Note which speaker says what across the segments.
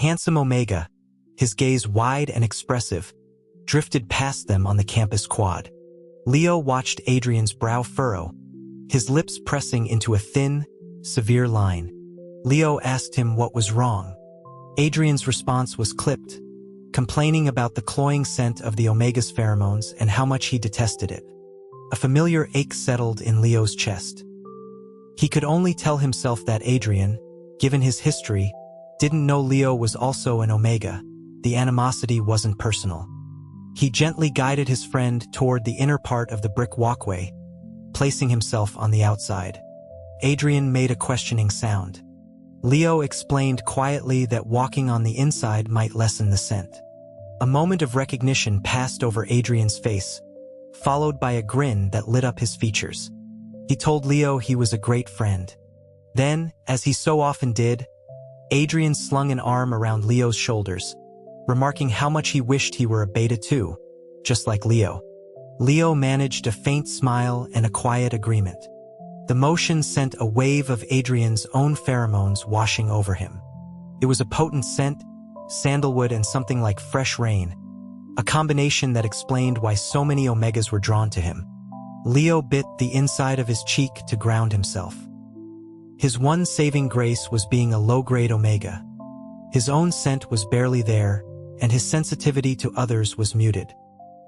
Speaker 1: handsome Omega, his gaze wide and expressive, drifted past them on the campus quad. Leo watched Adrian's brow furrow, his lips pressing into a thin, severe line. Leo asked him what was wrong. Adrian's response was clipped, complaining about the cloying scent of the Omega's pheromones and how much he detested it. A familiar ache settled in Leo's chest. He could only tell himself that Adrian, given his history, didn't know Leo was also an Omega. The animosity wasn't personal. He gently guided his friend toward the inner part of the brick walkway, placing himself on the outside. Adrian made a questioning sound. Leo explained quietly that walking on the inside might lessen the scent. A moment of recognition passed over Adrian's face, followed by a grin that lit up his features. He told Leo he was a great friend. Then, as he so often did, Adrian slung an arm around Leo's shoulders, remarking how much he wished he were a beta too, just like Leo. Leo managed a faint smile and a quiet agreement. The motion sent a wave of Adrian's own pheromones washing over him. It was a potent scent, sandalwood and something like fresh rain, a combination that explained why so many Omegas were drawn to him. Leo bit the inside of his cheek to ground himself. His one saving grace was being a low-grade Omega. His own scent was barely there, and his sensitivity to others was muted.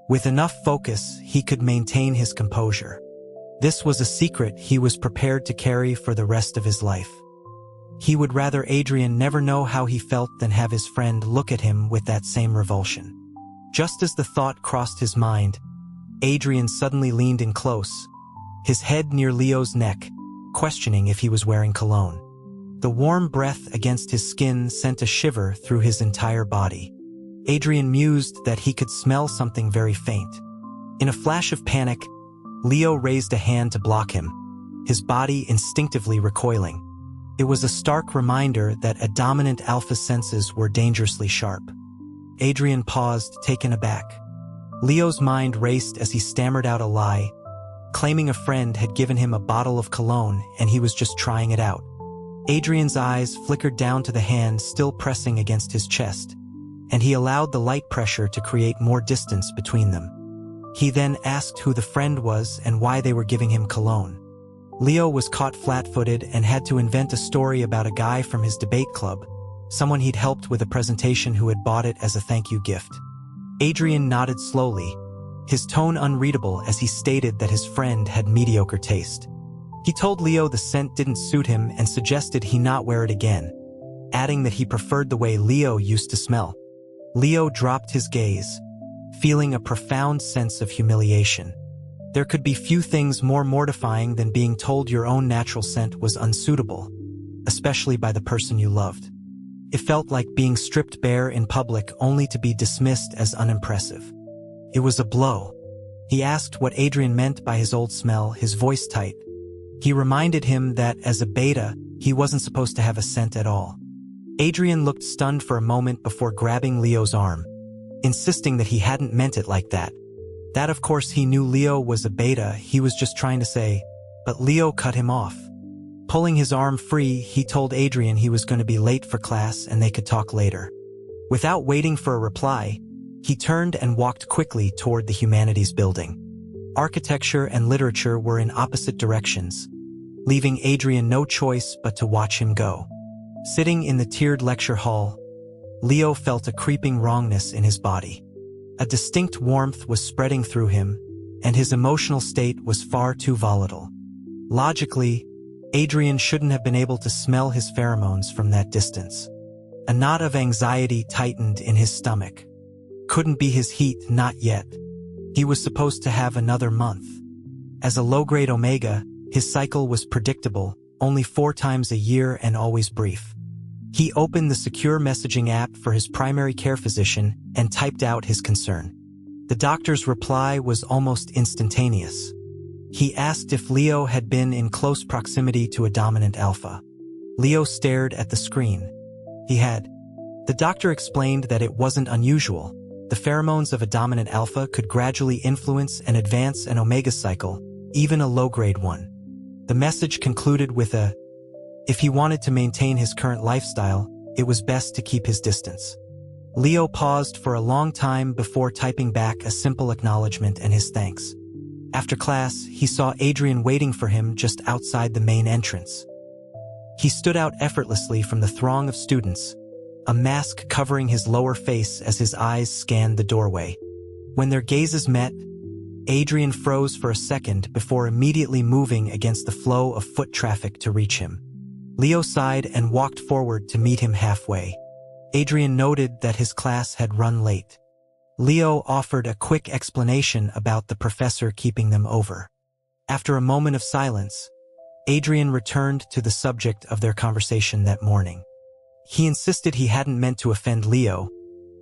Speaker 1: With enough focus, he could maintain his composure. This was a secret he was prepared to carry for the rest of his life. He would rather Adrian never know how he felt than have his friend look at him with that same revulsion. Just as the thought crossed his mind, Adrian suddenly leaned in close, his head near Leo's neck, questioning if he was wearing cologne. The warm breath against his skin sent a shiver through his entire body. Adrian mused that he could smell something very faint. In a flash of panic, Leo raised a hand to block him, his body instinctively recoiling. It was a stark reminder that a dominant alpha's senses were dangerously sharp. Adrian paused, taken aback. Leo's mind raced as he stammered out a lie, claiming a friend had given him a bottle of cologne and he was just trying it out. Adrian's eyes flickered down to the hand still pressing against his chest, and he allowed the light pressure to create more distance between them. He then asked who the friend was and why they were giving him cologne. Leo was caught flat-footed and had to invent a story about a guy from his debate club, someone he'd helped with a presentation who had bought it as a thank you gift. Adrian nodded slowly, his tone unreadable as he stated that his friend had mediocre taste. He told Leo the scent didn't suit him and suggested he not wear it again, adding that he preferred the way Leo used to smell. Leo dropped his gaze, feeling a profound sense of humiliation. There could be few things more mortifying than being told your own natural scent was unsuitable, especially by the person you loved. It felt like being stripped bare in public only to be dismissed as unimpressive. It was a blow. He asked what Adrian meant by his old smell, his voice tight. He reminded him that as a beta, he wasn't supposed to have a scent at all. Adrian looked stunned for a moment before grabbing Leo's arm, insisting that he hadn't meant it like that. That of course he knew Leo was a beta, he was just trying to say, but Leo cut him off. Pulling his arm free, he told Adrian he was going to be late for class and they could talk later. Without waiting for a reply, he turned and walked quickly toward the humanities building. Architecture and literature were in opposite directions, leaving Adrian no choice but to watch him go. Sitting in the tiered lecture hall, Leo felt a creeping wrongness in his body. A distinct warmth was spreading through him, and his emotional state was far too volatile. Logically, Adrian shouldn't have been able to smell his pheromones from that distance. A knot of anxiety tightened in his stomach. Couldn't be his heat, not yet. He was supposed to have another month. As a low-grade Omega, his cycle was predictable, only 4 times a year and always brief. He opened the secure messaging app for his primary care physician and typed out his concern. The doctor's reply was almost instantaneous. He asked if Leo had been in close proximity to a dominant alpha. Leo stared at the screen. He had. The doctor explained that it wasn't unusual. The pheromones of a dominant alpha could gradually influence and advance an Omega cycle, even a low-grade one. The message concluded with if he wanted to maintain his current lifestyle, it was best to keep his distance. Leo paused for a long time before typing back a simple acknowledgement and his thanks. After class, he saw Adrian waiting for him just outside the main entrance. He stood out effortlessly from the throng of students, a mask covering his lower face as his eyes scanned the doorway. When their gazes met, Adrian froze for a second before immediately moving against the flow of foot traffic to reach him. Leo sighed and walked forward to meet him halfway. Adrian noted that his class had run late. Leo offered a quick explanation about the professor keeping them over. After a moment of silence, Adrian returned to the subject of their conversation that morning. He insisted he hadn't meant to offend Leo,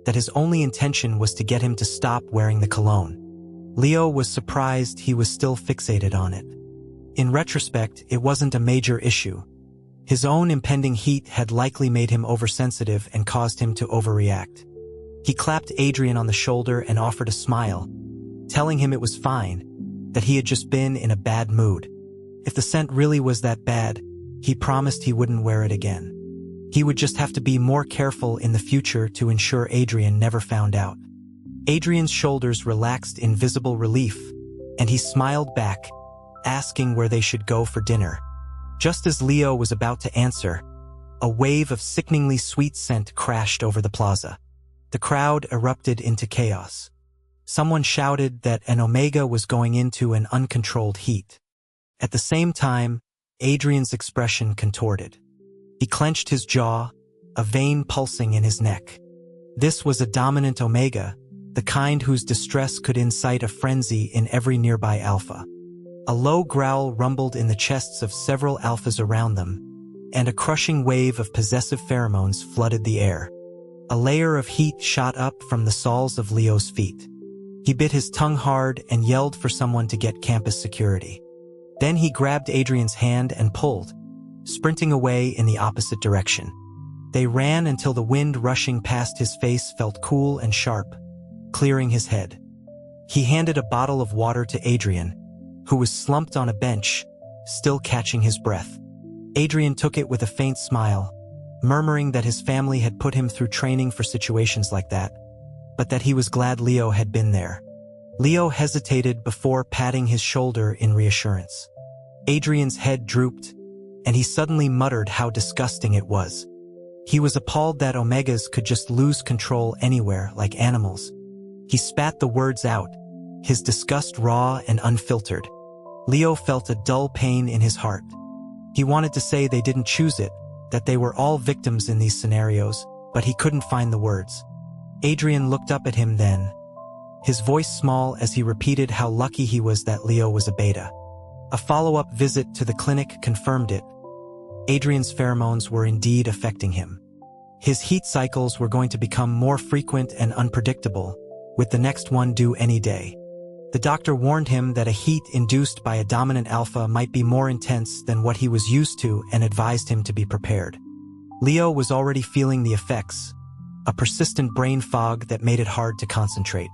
Speaker 1: that his only intention was to get him to stop wearing the cologne. Leo was surprised he was still fixated on it. In retrospect, it wasn't a major issue. His own impending heat had likely made him oversensitive and caused him to overreact. He clapped Adrian on the shoulder and offered a smile, telling him it was fine, that he had just been in a bad mood. If the scent really was that bad, he promised he wouldn't wear it again. He would just have to be more careful in the future to ensure Adrian never found out. Adrian's shoulders relaxed in visible relief, and he smiled back, asking where they should go for dinner. Just as Leo was about to answer, a wave of sickeningly sweet scent crashed over the plaza. The crowd erupted into chaos. Someone shouted that an Omega was going into an uncontrolled heat. At the same time, Adrian's expression contorted. He clenched his jaw, a vein pulsing in his neck. This was a dominant Omega, the kind whose distress could incite a frenzy in every nearby alpha. A low growl rumbled in the chests of several alphas around them, and a crushing wave of possessive pheromones flooded the air. A layer of heat shot up from the soles of Leo's feet. He bit his tongue hard and yelled for someone to get campus security. Then he grabbed Adrian's hand and pulled, sprinting away in the opposite direction. They ran until the wind rushing past his face felt cool and sharp, clearing his head. He handed a bottle of water to Adrian, who was slumped on a bench, still catching his breath. Adrian took it with a faint smile, murmuring that his family had put him through training for situations like that, but that he was glad Leo had been there. Leo hesitated before patting his shoulder in reassurance. Adrian's head drooped, and he suddenly muttered how disgusting it was. He was appalled that Omegas could just lose control anywhere like animals. He spat the words out, his disgust raw and unfiltered. Leo felt a dull pain in his heart. He wanted to say they didn't choose it, that they were all victims in these scenarios, but he couldn't find the words. Adrian looked up at him then, his voice small as he repeated how lucky he was that Leo was a beta. A follow-up visit to the clinic confirmed it. Adrian's pheromones were indeed affecting him. His heat cycles were going to become more frequent and unpredictable, with the next one due any day. The doctor warned him that a heat induced by a dominant alpha might be more intense than what he was used to and advised him to be prepared. Leo was already feeling the effects, a persistent brain fog that made it hard to concentrate.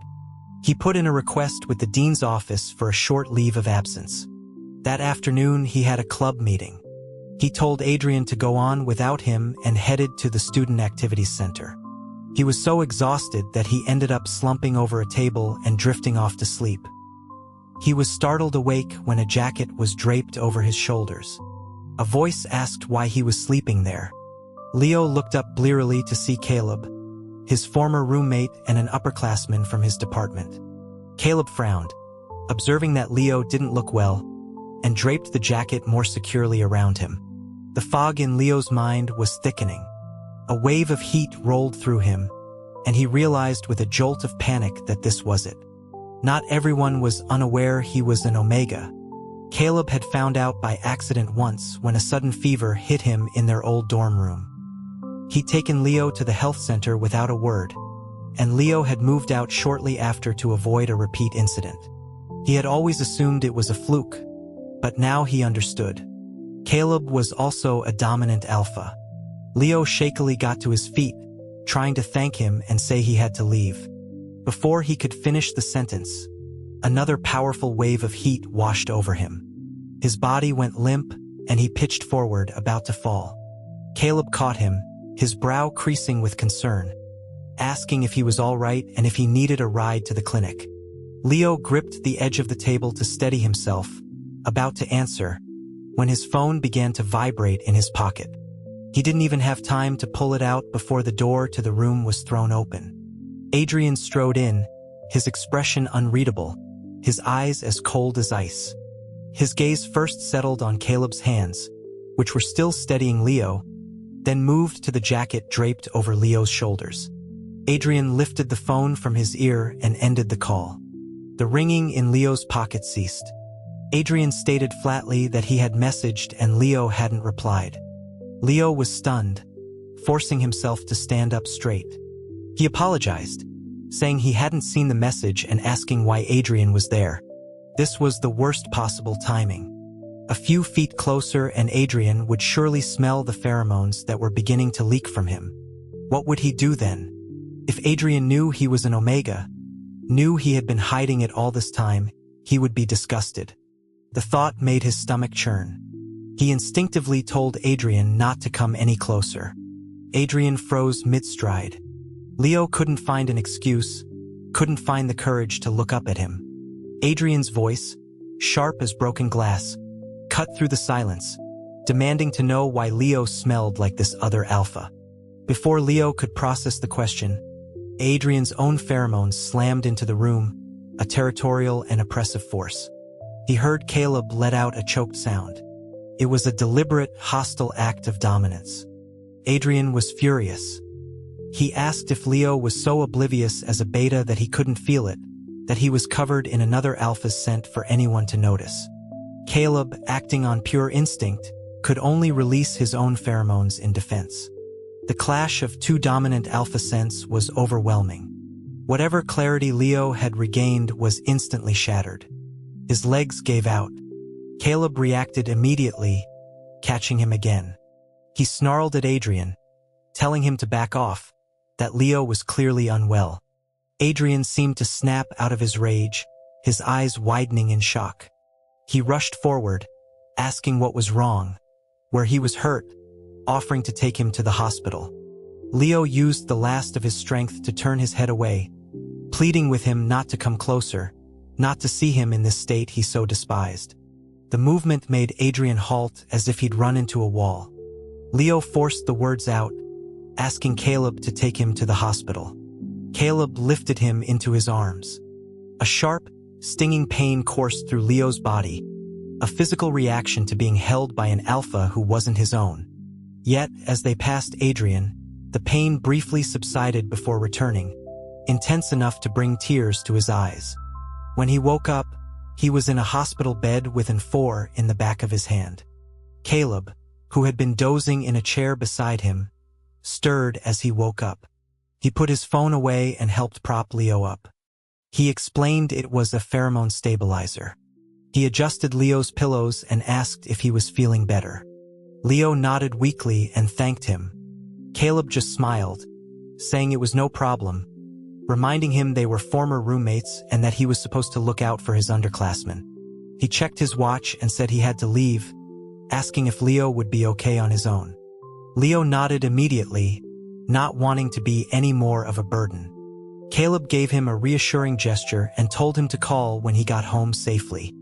Speaker 1: He put in a request with the dean's office for a short leave of absence. That afternoon, he had a club meeting. He told Adrian to go on without him and headed to the Student Activities Center. He was so exhausted that he ended up slumping over a table and drifting off to sleep. He was startled awake when a jacket was draped over his shoulders. A voice asked why he was sleeping there. Leo looked up blearily to see Caleb, his former roommate and an upperclassman from his department. Caleb frowned, observing that Leo didn't look well, and draped the jacket more securely around him. The fog in Leo's mind was thickening. A wave of heat rolled through him, and he realized with a jolt of panic that this was it. Not everyone was unaware he was an Omega. Caleb had found out by accident once when a sudden fever hit him in their old dorm room. He'd taken Leo to the health center without a word, and Leo had moved out shortly after to avoid a repeat incident. He had always assumed it was a fluke, but now he understood. Caleb was also a dominant alpha. Leo shakily got to his feet, trying to thank him and say he had to leave. Before he could finish the sentence, another powerful wave of heat washed over him. His body went limp, and he pitched forward, about to fall. Caleb caught him, his brow creasing with concern, asking if he was all right and if he needed a ride to the clinic. Leo gripped the edge of the table to steady himself, about to answer, when his phone began to vibrate in his pocket. He didn't even have time to pull it out before the door to the room was thrown open. Adrian strode in, his expression unreadable, his eyes as cold as ice. His gaze first settled on Caleb's hands, which were still steadying Leo, then moved to the jacket draped over Leo's shoulders. Adrian lifted the phone from his ear and ended the call. The ringing in Leo's pocket ceased. Adrian stated flatly that he had messaged and Leo hadn't replied. Leo was stunned, forcing himself to stand up straight. He apologized, saying he hadn't seen the message and asking why Adrian was there. This was the worst possible timing. A few feet closer and Adrian would surely smell the pheromones that were beginning to leak from him. What would he do then? If Adrian knew he was an Omega, knew he had been hiding it all this time, he would be disgusted. The thought made his stomach churn. He instinctively told Adrian not to come any closer. Adrian froze mid-stride. Leo couldn't find an excuse, couldn't find the courage to look up at him. Adrian's voice, sharp as broken glass, cut through the silence, demanding to know why Leo smelled like this other alpha. Before Leo could process the question, Adrian's own pheromones slammed into the room, a territorial and oppressive force. He heard Caleb let out a choked sound. It was a deliberate, hostile act of dominance. Adrian was furious. He asked if Leo was so oblivious as a beta that he couldn't feel it, that he was covered in another alpha's scent for anyone to notice. Caleb, acting on pure instinct, could only release his own pheromones in defense. The clash of two dominant alpha scents was overwhelming. Whatever clarity Leo had regained was instantly shattered. His legs gave out. Caleb reacted immediately, catching him again. He snarled at Adrian, telling him to back off, that Leo was clearly unwell. Adrian seemed to snap out of his rage, his eyes widening in shock. He rushed forward, asking what was wrong, where he was hurt, offering to take him to the hospital. Leo used the last of his strength to turn his head away, pleading with him not to come closer, not to see him in this state he so despised. The movement made Adrian halt as if he'd run into a wall. Leo forced the words out, asking Caleb to take him to the hospital. Caleb lifted him into his arms. A sharp, stinging pain coursed through Leo's body, a physical reaction to being held by an alpha who wasn't his own. Yet, as they passed Adrian, the pain briefly subsided before returning, intense enough to bring tears to his eyes. When he woke up, he was in a hospital bed with an 4 in the back of his hand. Caleb, who had been dozing in a chair beside him, stirred as he woke up. He put his phone away and helped prop Leo up. He explained it was a pheromone stabilizer. He adjusted Leo's pillows and asked if he was feeling better. Leo nodded weakly and thanked him. Caleb just smiled, saying it was no problem, reminding him they were former roommates and that he was supposed to look out for his underclassmen. He checked his watch and said he had to leave, asking if Leo would be okay on his own. Leo nodded immediately, not wanting to be any more of a burden. Caleb gave him a reassuring gesture and told him to call when he got home safely.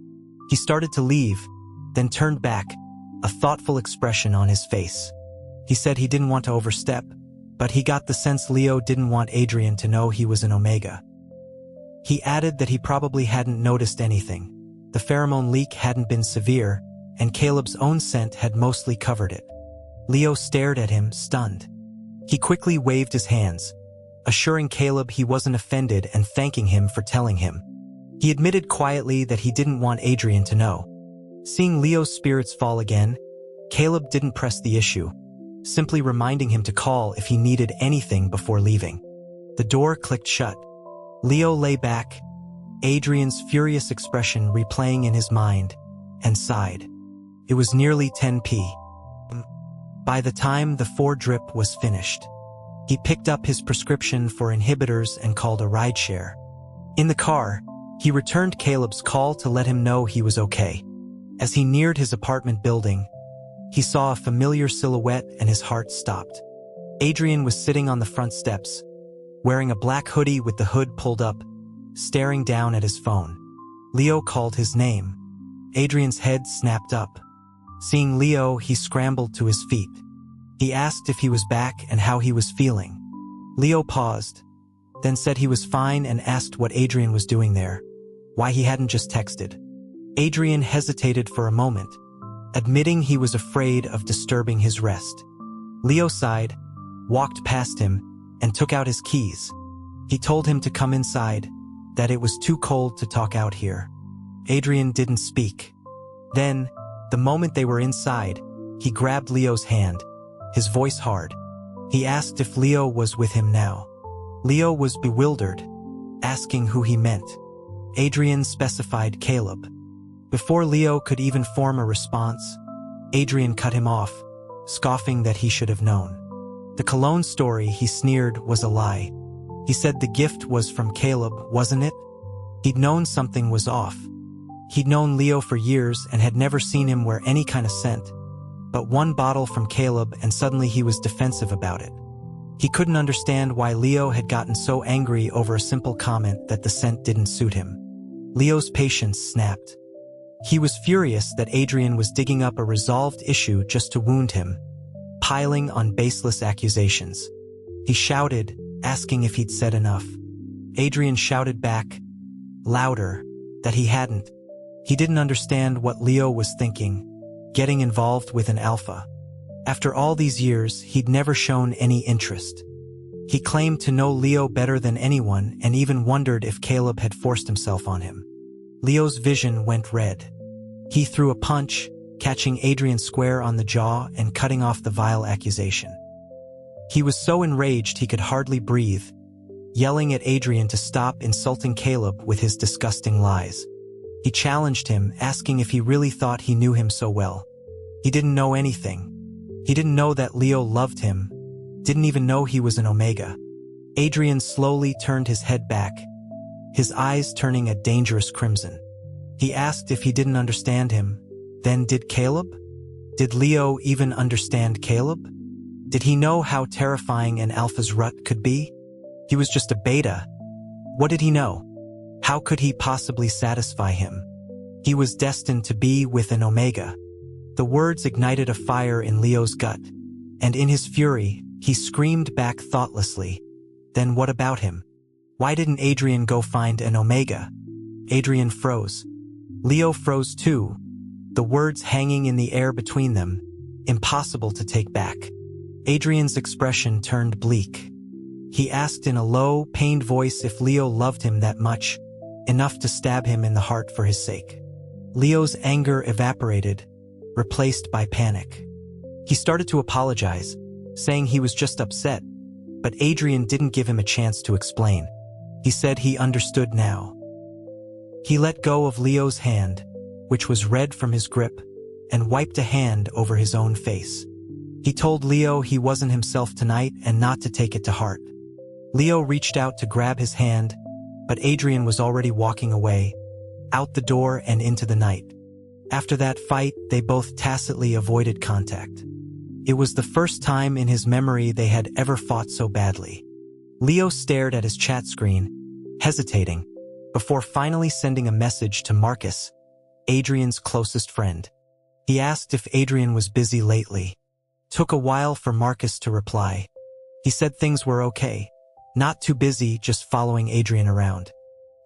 Speaker 1: He started to leave, then turned back, a thoughtful expression on his face. He said he didn't want to overstep, but he got the sense Leo didn't want Adrian to know he was an Omega. He added that he probably hadn't noticed anything. The pheromone leak hadn't been severe, and Caleb's own scent had mostly covered it. Leo stared at him, stunned. He quickly waved his hands, assuring Caleb he wasn't offended and thanking him for telling him. He admitted quietly that he didn't want Adrian to know. Seeing Leo's spirits fall again, Caleb didn't press the issue, simply reminding him to call if he needed anything before leaving. The door clicked shut. Leo lay back, Adrian's furious expression replaying in his mind, and sighed. It was nearly 10 p.m. By the time the 4-drip was finished, he picked up his prescription for inhibitors and called a rideshare. In the car, he returned Caleb's call to let him know he was okay. As he neared his apartment building, he saw a familiar silhouette and his heart stopped. Adrian was sitting on the front steps, wearing a black hoodie with the hood pulled up, staring down at his phone. Leo called his name. Adrian's head snapped up. Seeing Leo, he scrambled to his feet. He asked if he was back and how he was feeling. Leo paused, then said he was fine and asked what Adrian was doing there, why he hadn't just texted. Adrian hesitated for a moment, admitting he was afraid of disturbing his rest. Leo sighed, walked past him, and took out his keys. He told him to come inside, that it was too cold to talk out here. Adrian didn't speak. Then, the moment they were inside, he grabbed Leo's hand, his voice hard. He asked if Leo was with him now. Leo was bewildered, asking who he meant. Adrian specified Caleb. Before Leo could even form a response, Adrian cut him off, scoffing that he should have known. The cologne story, he sneered, was a lie. He said the gift was from Caleb, wasn't it? He'd known something was off. He'd known Leo for years and had never seen him wear any kind of scent. But one bottle from Caleb and suddenly he was defensive about it. He couldn't understand why Leo had gotten so angry over a simple comment that the scent didn't suit him. Leo's patience snapped. He was furious that Adrian was digging up a resolved issue just to wound him, piling on baseless accusations. He shouted, asking if he'd said enough. Adrian shouted back, louder, that he hadn't. He didn't understand what Leo was thinking, getting involved with an alpha. After all these years, he'd never shown any interest. He claimed to know Leo better than anyone and even wondered if Caleb had forced himself on him. Leo's vision went red. He threw a punch, catching Adrian square on the jaw and cutting off the vile accusation. He was so enraged he could hardly breathe, yelling at Adrian to stop insulting Caleb with his disgusting lies. He challenged him, asking if he really thought he knew him so well. He didn't know anything. He didn't know that Leo loved him, didn't even know he was an Omega. Adrian slowly turned his head back, his eyes turning a dangerous crimson. He asked if he didn't understand him. Then did Caleb? Did Leo even understand Caleb? Did he know how terrifying an alpha's rut could be? He was just a beta. What did he know? How could he possibly satisfy him? He was destined to be with an Omega. The words ignited a fire in Leo's gut, and in his fury, he screamed back thoughtlessly. Then what about him? Why didn't Adrian go find an Omega? Adrian froze. Leo froze too, the words hanging in the air between them, impossible to take back. Adrian's expression turned bleak. He asked in a low, pained voice if Leo loved him that much, enough to stab him in the heart for his sake. Leo's anger evaporated, replaced by panic. He started to apologize, saying he was just upset, but Adrian didn't give him a chance to explain. He said he understood now. He let go of Leo's hand, which was red from his grip, and wiped a hand over his own face. He told Leo he wasn't himself tonight and not to take it to heart. Leo reached out to grab his hand, but Adrian was already walking away, out the door and into the night. After that fight, they both tacitly avoided contact. It was the first time in his memory they had ever fought so badly. Leo stared at his chat screen, hesitating, before finally sending a message to Marcus, Adrian's closest friend. He asked if Adrian was busy lately. Took a while for Marcus to reply. He said things were okay. Not too busy, just following Adrian around.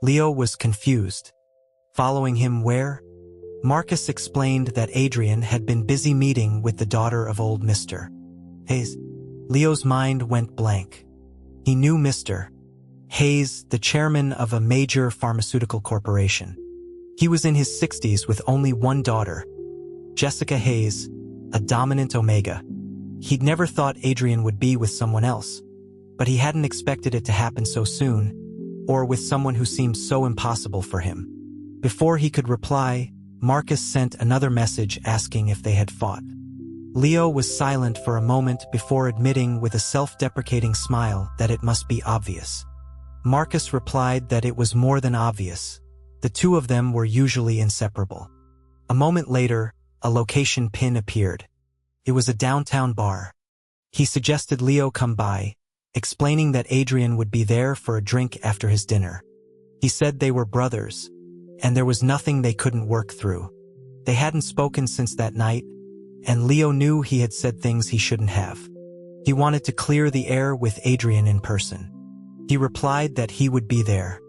Speaker 1: Leo was confused. Following him where? Marcus explained that Adrian had been busy meeting with the daughter of old Mr. Hayes. Leo's mind went blank. He knew Mr. Hayes, the chairman of a major pharmaceutical corporation. He was in his 60s with only one daughter, Jessica Hayes, a dominant Omega. He'd never thought Adrian would be with someone else, but he hadn't expected it to happen so soon, or with someone who seemed so impossible for him. Before he could reply, Marcus sent another message asking if they had fought. Leo was silent for a moment before admitting with a self-deprecating smile that it must be obvious. Marcus replied that it was more than obvious. The two of them were usually inseparable. A moment later, a location pin appeared. It was a downtown bar. He suggested Leo come by, explaining that Adrian would be there for a drink after his dinner. He said they were brothers, and there was nothing they couldn't work through. They hadn't spoken since that night, and Leo knew he had said things he shouldn't have. He wanted to clear the air with Adrian in person. He replied that he would be there.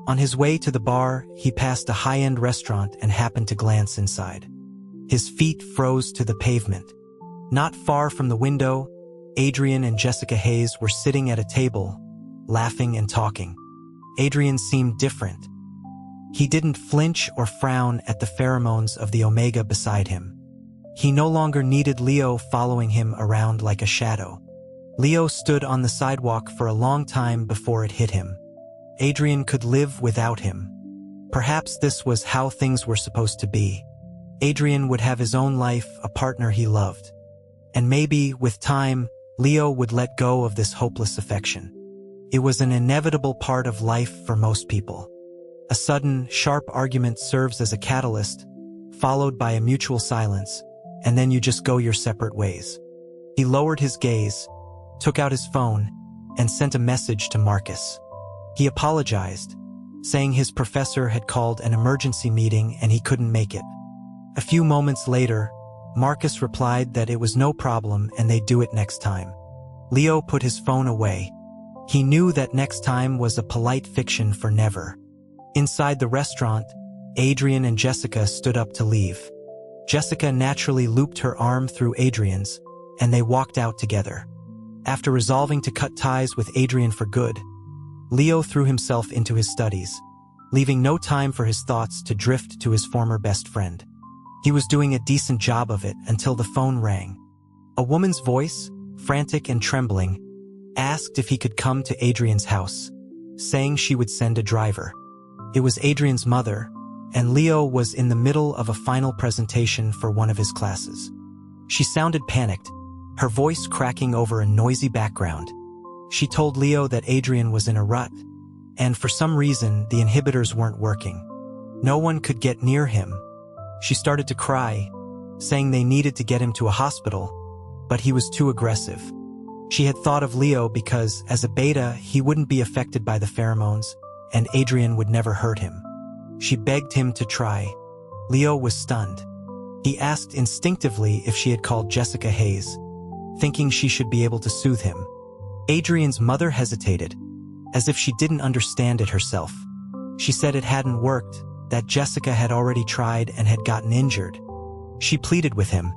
Speaker 1: On his way to the bar, he passed a high-end restaurant and happened to glance inside. His feet froze to the pavement. Not far from the window, Adrian and Jessica Hayes were sitting at a table, laughing and talking. Adrian seemed different. He didn't flinch or frown at the pheromones of the Omega beside him. He no longer needed Leo following him around like a shadow. Leo stood on the sidewalk for a long time before it hit him. Adrian could live without him. Perhaps this was how things were supposed to be. Adrian would have his own life, a partner he loved. And maybe, with time, Leo would let go of this hopeless affection. It was an inevitable part of life for most people. A sudden, sharp argument serves as a catalyst, followed by a mutual silence, and then you just go your separate ways. He lowered his gaze, took out his phone, and sent a message to Marcus. He apologized, saying his professor had called an emergency meeting and he couldn't make it. A few moments later, Marcus replied that it was no problem and they'd do it next time. Leo put his phone away. He knew that next time was a polite fiction for never. Inside the restaurant, Adrian and Jessica stood up to leave. Jessica naturally looped her arm through Adrian's, and they walked out together. After resolving to cut ties with Adrian for good, Leo threw himself into his studies, leaving no time for his thoughts to drift to his former best friend. He was doing a decent job of it until the phone rang. A woman's voice, frantic and trembling, asked if he could come to Adrian's house, saying she would send a driver. It was Adrian's mother, and Leo was in the middle of a final presentation for one of his classes. She sounded panicked, her voice cracking over a noisy background. She told Leo that Adrian was in a rut, and for some reason the inhibitors weren't working. No one could get near him. She started to cry, saying they needed to get him to a hospital, but he was too aggressive. She had thought of Leo because, as a beta, he wouldn't be affected by the pheromones, and Adrian would never hurt him. She begged him to try. Leo was stunned. He asked instinctively if she had called Jessica Hayes, thinking she should be able to soothe him. Adrian's mother hesitated, as if she didn't understand it herself. She said it hadn't worked, that Jessica had already tried and had gotten injured. She pleaded with him,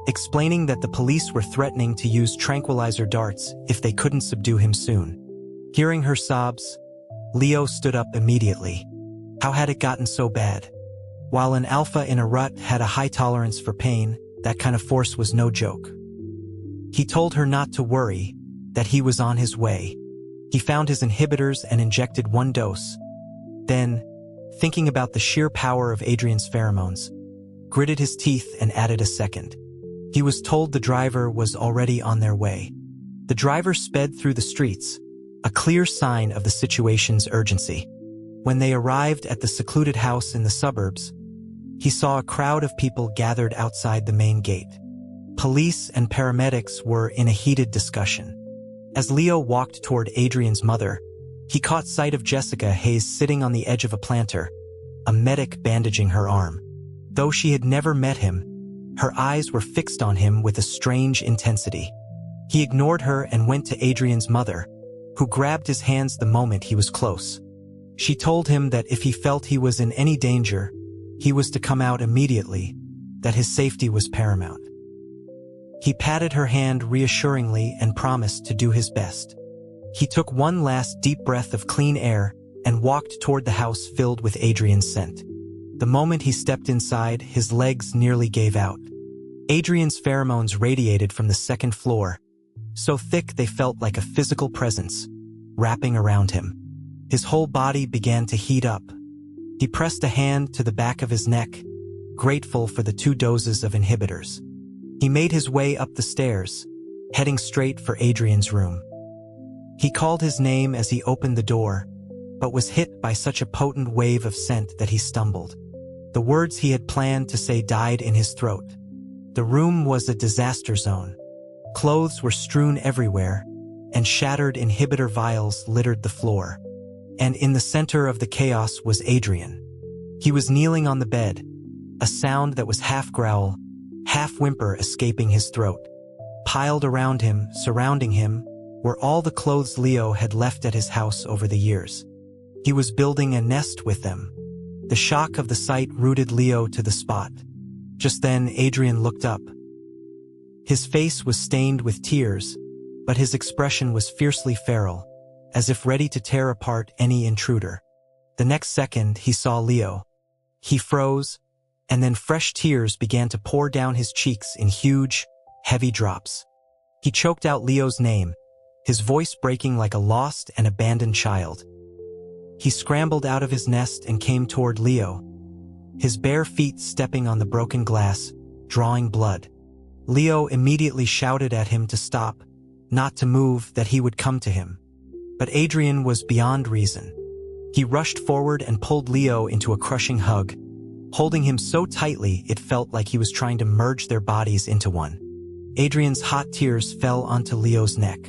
Speaker 1: explaining that the police were threatening to use tranquilizer darts if they couldn't subdue him soon. Hearing her sobs, Leo stood up immediately. How had it gotten so bad? While an alpha in a rut had a high tolerance for pain, that kind of force was no joke. He told her not to worry, that he was on his way. He found his inhibitors and injected one dose. Then, thinking about the sheer power of Adrian's pheromones, gritted his teeth and added a second. He was told the driver was already on their way. The driver sped through the streets, a clear sign of the situation's urgency. When they arrived at the secluded house in the suburbs, he saw a crowd of people gathered outside the main gate. Police and paramedics were in a heated discussion. As Leo walked toward Adrian's mother, he caught sight of Jessica Hayes sitting on the edge of a planter, a medic bandaging her arm. Though she had never met him, her eyes were fixed on him with a strange intensity. He ignored her and went to Adrian's mother, who grabbed his hands the moment he was close. She told him that if he felt he was in any danger, he was to come out immediately, that his safety was paramount. He patted her hand reassuringly and promised to do his best. He took one last deep breath of clean air and walked toward the house filled with Adrian's scent. The moment he stepped inside, his legs nearly gave out. Adrian's pheromones radiated from the second floor, so thick they felt like a physical presence, wrapping around him. His whole body began to heat up. He pressed a hand to the back of his neck, grateful for the 2 doses of inhibitors. He made his way up the stairs, heading straight for Adrian's room. He called his name as he opened the door, but was hit by such a potent wave of scent that he stumbled. The words he had planned to say died in his throat. The room was a disaster zone. Clothes were strewn everywhere, and shattered inhibitor vials littered the floor. And in the center of the chaos was Adrian. He was kneeling on the bed, a sound that was half growl, half whimper escaping his throat. Piled around him, surrounding him, were all the clothes Leo had left at his house over the years. He was building a nest with them. The shock of the sight rooted Leo to the spot. Just then, Adrian looked up. His face was stained with tears, but his expression was fiercely feral, as if ready to tear apart any intruder. The next second, he saw Leo. He froze, and then fresh tears began to pour down his cheeks in huge, heavy drops. He choked out Leo's name, his voice breaking like a lost and abandoned child. He scrambled out of his nest and came toward Leo, his bare feet stepping on the broken glass, drawing blood. Leo immediately shouted at him to stop, not to move, that he would come to him. But Adrian was beyond reason. He rushed forward and pulled Leo into a crushing hug, holding him so tightly it felt like he was trying to merge their bodies into one. Adrian's hot tears fell onto Leo's neck.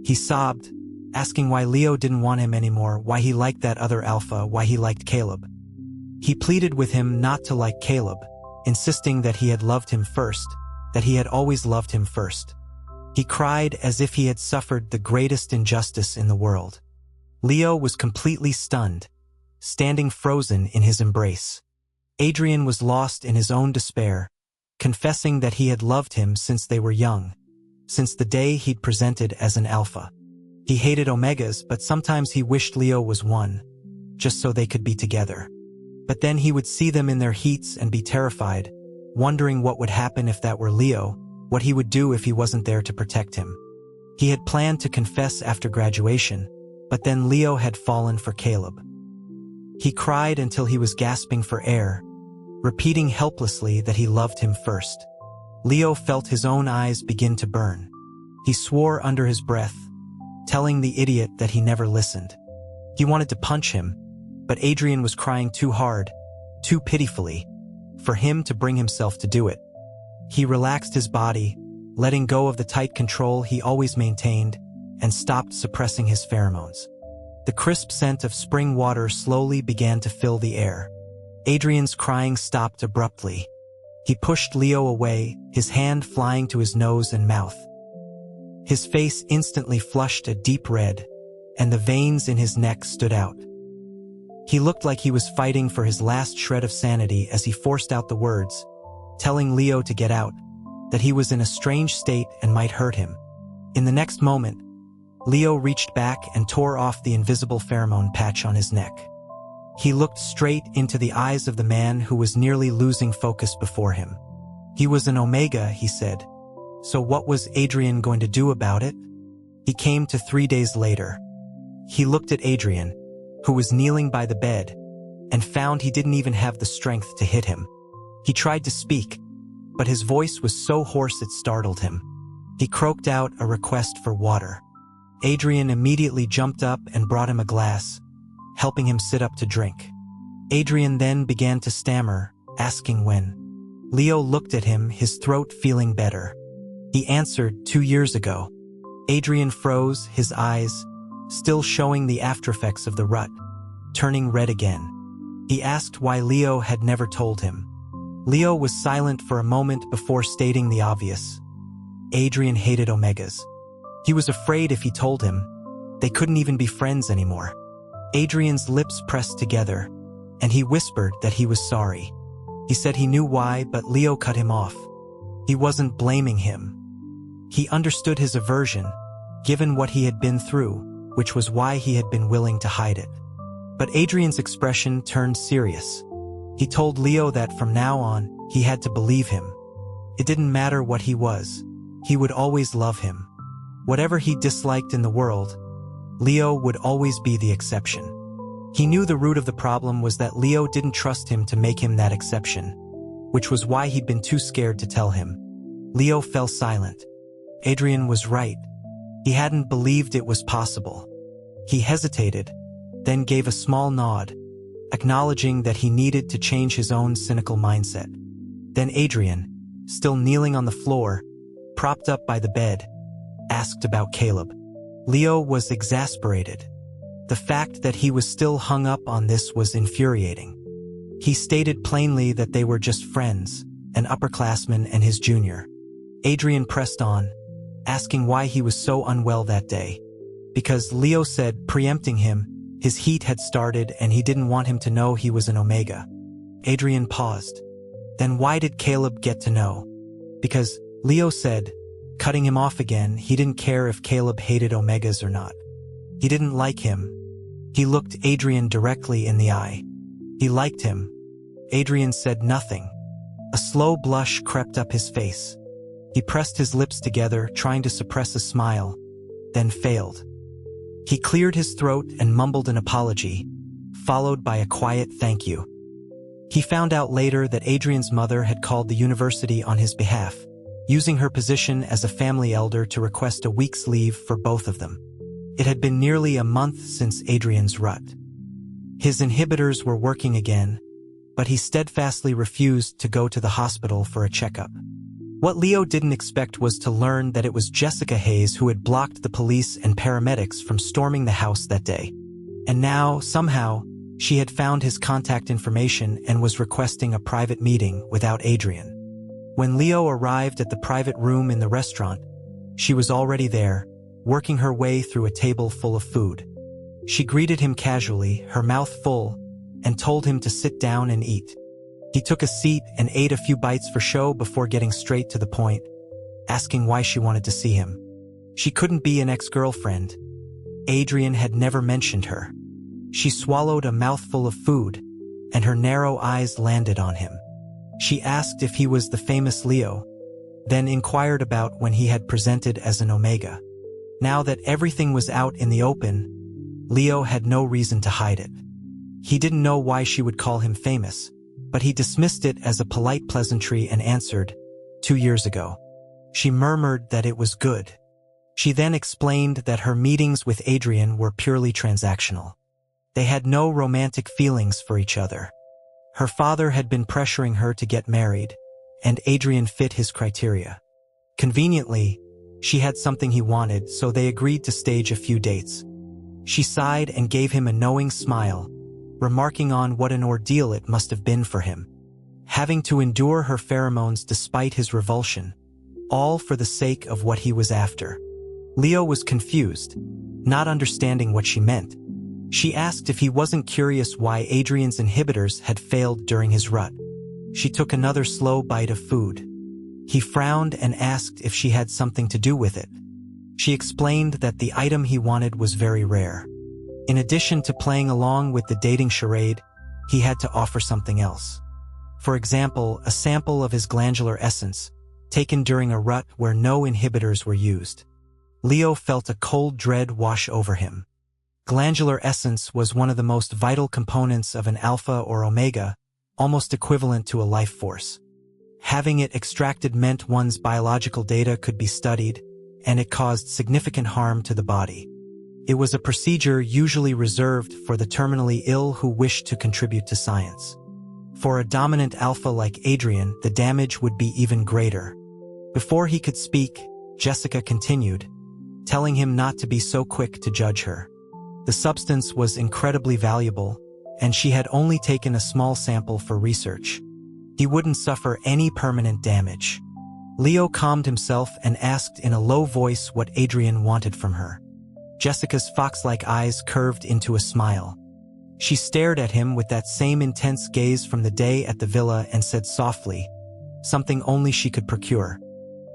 Speaker 1: He sobbed, asking why Leo didn't want him anymore, why he liked that other alpha, why he liked Caleb. He pleaded with him not to like Caleb, insisting that he had loved him first, that he had always loved him first. He cried as if he had suffered the greatest injustice in the world. Leo was completely stunned, standing frozen in his embrace. Adrian was lost in his own despair, confessing that he had loved him since they were young, since the day he'd presented as an alpha. He hated Omegas, but sometimes he wished Leo was one, just so they could be together. But then he would see them in their heats and be terrified, wondering what would happen if that were Leo, what he would do if he wasn't there to protect him. He had planned to confess after graduation, but then Leo had fallen for Caleb. He cried until he was gasping for air, repeating helplessly that he loved him first. Leo felt his own eyes begin to burn. He swore under his breath, telling the idiot that he never listened. He wanted to punch him, but Adrian was crying too hard, too pitifully, for him to bring himself to do it. He relaxed his body, letting go of the tight control he always maintained, and stopped suppressing his pheromones. The crisp scent of spring water slowly began to fill the air. Adrian's crying stopped abruptly. He pushed Leo away, his hand flying to his nose and mouth. His face instantly flushed a deep red, and the veins in his neck stood out. He looked like he was fighting for his last shred of sanity as he forced out the words, telling Leo to get out, that he was in a strange state and might hurt him. In the next moment, Leo reached back and tore off the invisible pheromone patch on his neck. He looked straight into the eyes of the man who was nearly losing focus before him. He was an Omega, he said. So what was Adrian going to do about it? He came to 3 days later. He looked at Adrian, who was kneeling by the bed, and found he didn't even have the strength to hit him. He tried to speak, but his voice was so hoarse it startled him. He croaked out a request for water. Adrian immediately jumped up and brought him a glass, helping him sit up to drink. Adrian then began to stammer, asking when. Leo looked at him, his throat feeling better. He answered, 2 years ago. Adrian froze, his eyes, still showing the aftereffects of the rut, turning red again. He asked why Leo had never told him. Leo was silent for a moment before stating the obvious. Adrian hated Omegas. He was afraid if he told him, they couldn't even be friends anymore. Adrian's lips pressed together, and he whispered that he was sorry. He said he knew why, but Leo cut him off. He wasn't blaming him. He understood his aversion, given what he had been through, which was why he had been willing to hide it. But Adrian's expression turned serious. He told Leo that from now on, he had to believe him. It didn't matter what he was. He would always love him. Whatever he disliked in the world, Leo would always be the exception. He knew the root of the problem was that Leo didn't trust him to make him that exception, which was why he'd been too scared to tell him. Leo fell silent. Adrian was right. He hadn't believed it was possible. He hesitated, then gave a small nod, acknowledging that he needed to change his own cynical mindset. Then Adrian, still kneeling on the floor, propped up by the bed, asked about Caleb. Leo was exasperated. The fact that he was still hung up on this was infuriating. He stated plainly that they were just friends, an upperclassman and his junior. Adrian pressed on, asking why he was so unwell that day. Because Leo said, preempting him, his heat had started and he didn't want him to know he was an Omega. Adrian paused. Then why did Caleb get to know? Because, Leo said, cutting him off again, he didn't care if Caleb hated Omegas or not. He didn't like him. He looked Adrian directly in the eye. He liked him. Adrian said nothing. A slow blush crept up his face. He pressed his lips together, trying to suppress a smile, then failed. He cleared his throat and mumbled an apology, followed by a quiet thank you. He found out later that Adrian's mother had called the university on his behalf, using her position as a family elder to request a week's leave for both of them. It had been nearly a month since Adrian's rut. His inhibitors were working again, but he steadfastly refused to go to the hospital for a checkup. What Leo didn't expect was to learn that it was Jessica Hayes who had blocked the police and paramedics from storming the house that day. And now, somehow, she had found his contact information and was requesting a private meeting without Adrian. When Leo arrived at the private room in the restaurant, she was already there, working her way through a table full of food. She greeted him casually, her mouth full, and told him to sit down and eat. He took a seat and ate a few bites for show before getting straight to the point, asking why she wanted to see him. She couldn't be an ex-girlfriend. Adrian had never mentioned her. She swallowed a mouthful of food, and her narrow eyes landed on him. She asked if he was the famous Leo, then inquired about when he had presented as an Omega. Now that everything was out in the open, Leo had no reason to hide it. He didn't know why she would call him famous, but he dismissed it as a polite pleasantry and answered, 2 years ago. She murmured that it was good. She then explained that her meetings with Adrian were purely transactional. They had no romantic feelings for each other. Her father had been pressuring her to get married, and Adrian fit his criteria. Conveniently, she had something he wanted, so they agreed to stage a few dates. She sighed and gave him a knowing smile, remarking on what an ordeal it must have been for him. Having to endure her pheromones despite his revulsion, all for the sake of what he was after. Leo was confused, not understanding what she meant. She asked if he wasn't curious why Adrian's inhibitors had failed during his rut. She took another slow bite of food. He frowned and asked if she had something to do with it. She explained that the item he wanted was very rare. In addition to playing along with the dating charade, he had to offer something else. For example, a sample of his glandular essence, taken during a rut where no inhibitors were used. Leo felt a cold dread wash over him. Glandular essence was one of the most vital components of an alpha or omega, almost equivalent to a life force. Having it extracted meant one's biological data could be studied, and it caused significant harm to the body. It was a procedure usually reserved for the terminally ill who wished to contribute to science. For a dominant alpha like Adrian, the damage would be even greater. Before he could speak, Jessica continued, telling him not to be so quick to judge her. The substance was incredibly valuable, and she had only taken a small sample for research. He wouldn't suffer any permanent damage. Leo calmed himself and asked in a low voice what Adrian wanted from her. Jessica's fox-like eyes curved into a smile. She stared at him with that same intense gaze from the day at the villa and said softly, something only she could procure.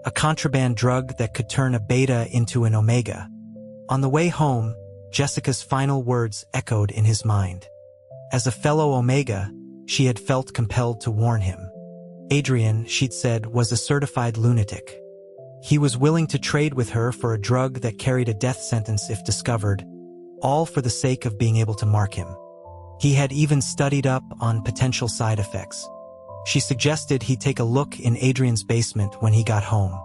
Speaker 1: A contraband drug that could turn a beta into an omega. On the way home, Jessica's final words echoed in his mind. As a fellow omega, she had felt compelled to warn him. Adrian, she'd said, was a certified lunatic. He was willing to trade with her for a drug that carried a death sentence if discovered, all for the sake of being able to mark him. He had even studied up on potential side effects. She suggested he take a look in Adrian's basement when he got home.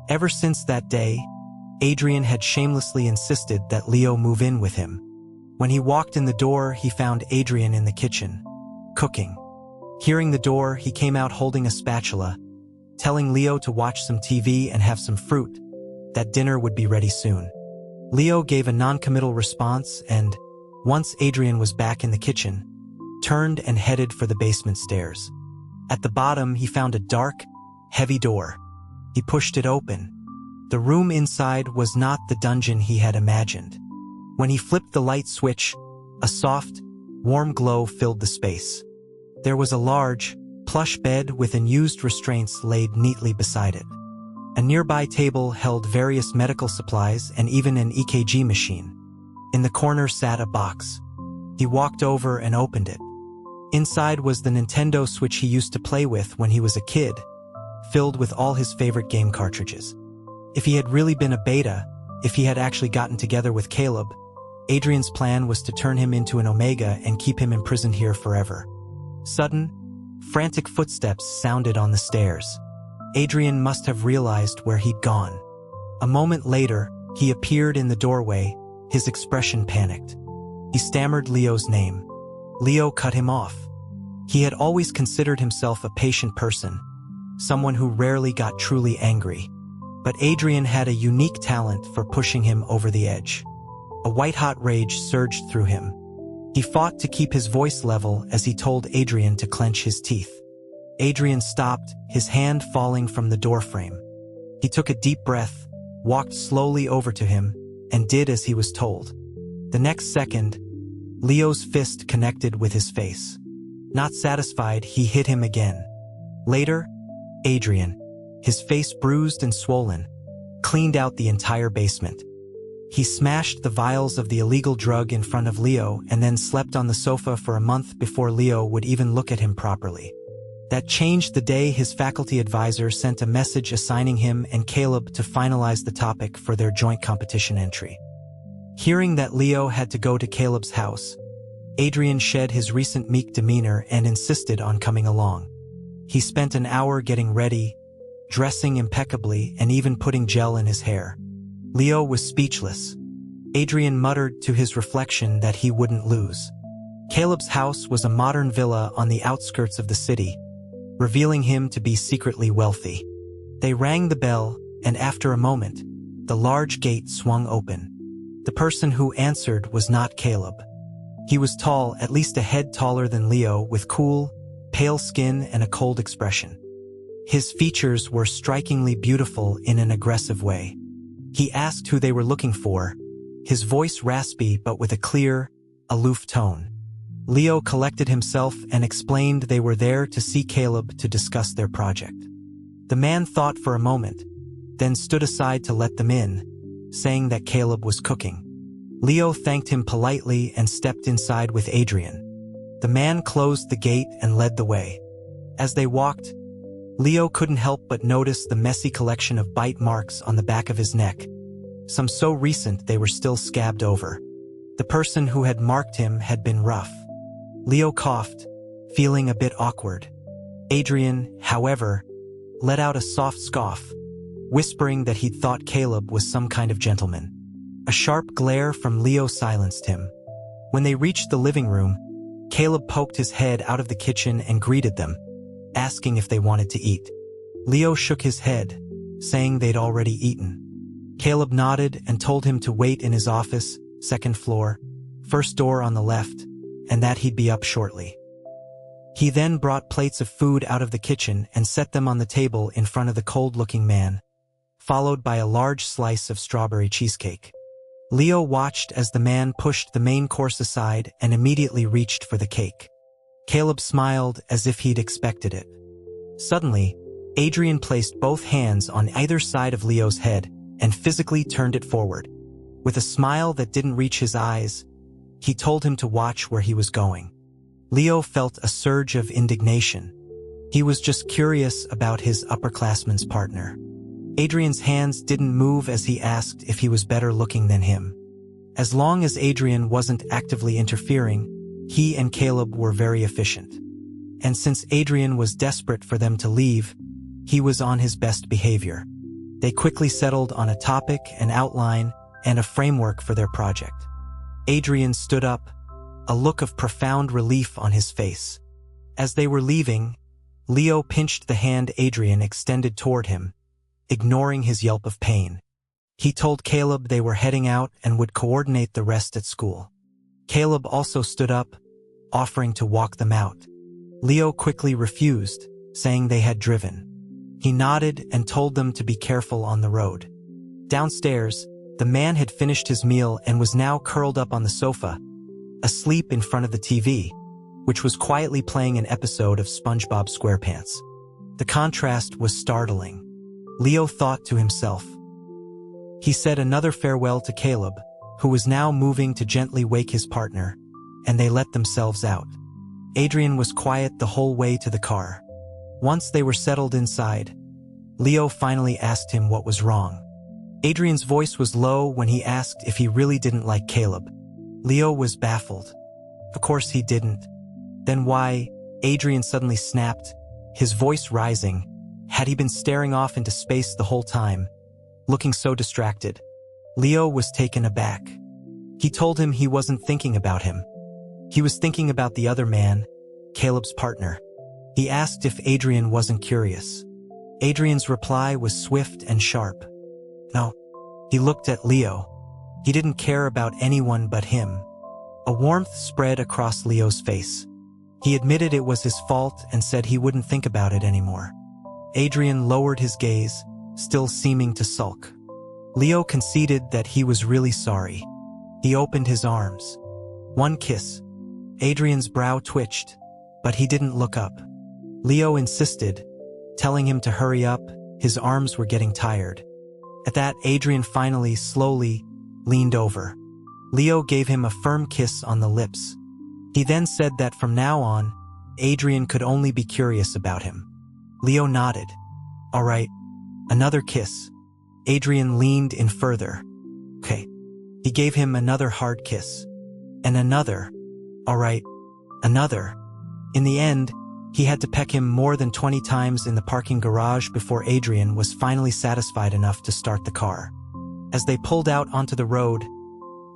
Speaker 1: Ever since that day, Adrian had shamelessly insisted that Leo move in with him. When he walked in the door, he found Adrian in the kitchen, cooking. Hearing the door, he came out holding a spatula, telling Leo to watch some TV and have some fruit, that dinner would be ready soon. Leo gave a non-committal response and, once Adrian was back in the kitchen, turned and headed for the basement stairs. At the bottom, he found a dark, heavy door. He pushed it open. The room inside was not the dungeon he had imagined. When he flipped the light switch, a soft, warm glow filled the space. There was a large, plush bed with unused restraints laid neatly beside it. A nearby table held various medical supplies and even an EKG machine. In the corner sat a box. He walked over and opened it. Inside was the Nintendo Switch he used to play with when he was a kid, filled with all his favorite game cartridges. If he had really been a beta, if he had actually gotten together with Caleb, Adrian's plan was to turn him into an Omega and keep him imprisoned here forever. Sudden, frantic footsteps sounded on the stairs. Adrian must have realized where he'd gone. A moment later, he appeared in the doorway, his expression panicked. He stammered Leo's name. Leo cut him off. He had always considered himself a patient person, someone who rarely got truly angry. But Adrian had a unique talent for pushing him over the edge. A white-hot rage surged through him. He fought to keep his voice level as he told Adrian to clench his teeth. Adrian stopped, his hand falling from the doorframe. He took a deep breath, walked slowly over to him, and did as he was told. The next second, Leo's fist connected with his face. Not satisfied, he hit him again. Later, Adrian, his face bruised and swollen, cleaned out the entire basement. He smashed the vials of the illegal drug in front of Leo and then slept on the sofa for a month before Leo would even look at him properly. That changed the day his faculty advisor sent a message assigning him and Caleb to finalize the topic for their joint competition entry. Hearing that Leo had to go to Caleb's house, Adrian shed his recent meek demeanor and insisted on coming along. He spent an hour getting ready, dressing impeccably, and even putting gel in his hair. Leo was speechless. Adrian muttered to his reflection that he wouldn't lose. Caleb's house was a modern villa on the outskirts of the city, revealing him to be secretly wealthy. They rang the bell, and after a moment, the large gate swung open. The person who answered was not Caleb. He was tall, at least a head taller than Leo, with cool, pale skin and a cold expression. His features were strikingly beautiful in an aggressive way. He asked who they were looking for, his voice raspy but with a clear, aloof tone. Leo collected himself and explained they were there to see Caleb to discuss their project. The man thought for a moment, then stood aside to let them in, saying that Caleb was cooking. Leo thanked him politely and stepped inside with Adrian. The man closed the gate and led the way. As they walked, Leo couldn't help but notice the messy collection of bite marks on the back of his neck, some so recent they were still scabbed over. The person who had marked him had been rough. Leo coughed, feeling a bit awkward. Adrian, however, let out a soft scoff, whispering that he'd thought Caleb was some kind of gentleman. A sharp glare from Leo silenced him. When they reached the living room, Caleb poked his head out of the kitchen and greeted them, asking if they wanted to eat. Leo shook his head, saying they'd already eaten. Caleb nodded and told him to wait in his office, second floor, first door on the left, and that he'd be up shortly. He then brought plates of food out of the kitchen and set them on the table in front of the cold-looking man, followed by a large slice of strawberry cheesecake. Leo watched as the man pushed the main course aside and immediately reached for the cake. Caleb smiled as if he'd expected it. Suddenly, Adrian placed both hands on either side of Leo's head and physically turned it forward. With a smile that didn't reach his eyes, he told him to watch where he was going. Leo felt a surge of indignation. He was just curious about his upperclassman's partner. Adrian's hands didn't move as he asked if he was better looking than him. As long as Adrian wasn't actively interfering, he and Caleb were very efficient. And since Adrian was desperate for them to leave, he was on his best behavior. They quickly settled on a topic, an outline, and a framework for their project. Adrian stood up, a look of profound relief on his face. As they were leaving, Leo pinched the hand Adrian extended toward him, ignoring his yelp of pain. He told Caleb they were heading out and would coordinate the rest at school. Caleb also stood up, offering to walk them out. Leo quickly refused, saying they had driven. He nodded and told them to be careful on the road. Downstairs, the man had finished his meal and was now curled up on the sofa, asleep in front of the TV, which was quietly playing an episode of SpongeBob SquarePants. The contrast was startling. Leo thought to himself. He said another farewell to Caleb, who was now moving to gently wake his partner, and they let themselves out. Adrian was quiet the whole way to the car. Once they were settled inside, Leo finally asked him what was wrong. Adrian's voice was low when he asked if he really didn't like Caleb. Leo was baffled. Of course he didn't. Then why? Adrian suddenly snapped, his voice rising. Had he been staring off into space the whole time, looking so distracted? Leo was taken aback. He told him he wasn't thinking about him. He was thinking about the other man, Caleb's partner. He asked if Adrian wasn't curious. Adrian's reply was swift and sharp. No. He looked at Leo. He didn't care about anyone but him. A warmth spread across Leo's face. He admitted it was his fault and said he wouldn't think about it anymore. Adrian lowered his gaze, still seeming to sulk. Leo conceded that he was really sorry. He opened his arms. One kiss. Adrian's brow twitched, but he didn't look up. Leo insisted, telling him to hurry up. His arms were getting tired. At that, Adrian finally, slowly, leaned over. Leo gave him a firm kiss on the lips. He then said that from now on, Adrian could only be curious about him. Leo nodded. All right. Another kiss. Adrian leaned in further. Okay. He gave him another hard kiss. And another. All right. Another. In the end, he had to peck him more than 20 times in the parking garage before Adrian was finally satisfied enough to start the car. As they pulled out onto the road,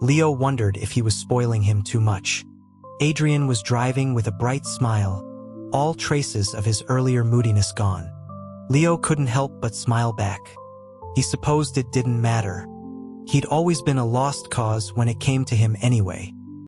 Speaker 1: Leo wondered if he was spoiling him too much. Adrian was driving with a bright smile, all traces of his earlier moodiness gone. Leo couldn't help but smile back. He supposed it didn't matter. He'd always been a lost cause when it came to him anyway.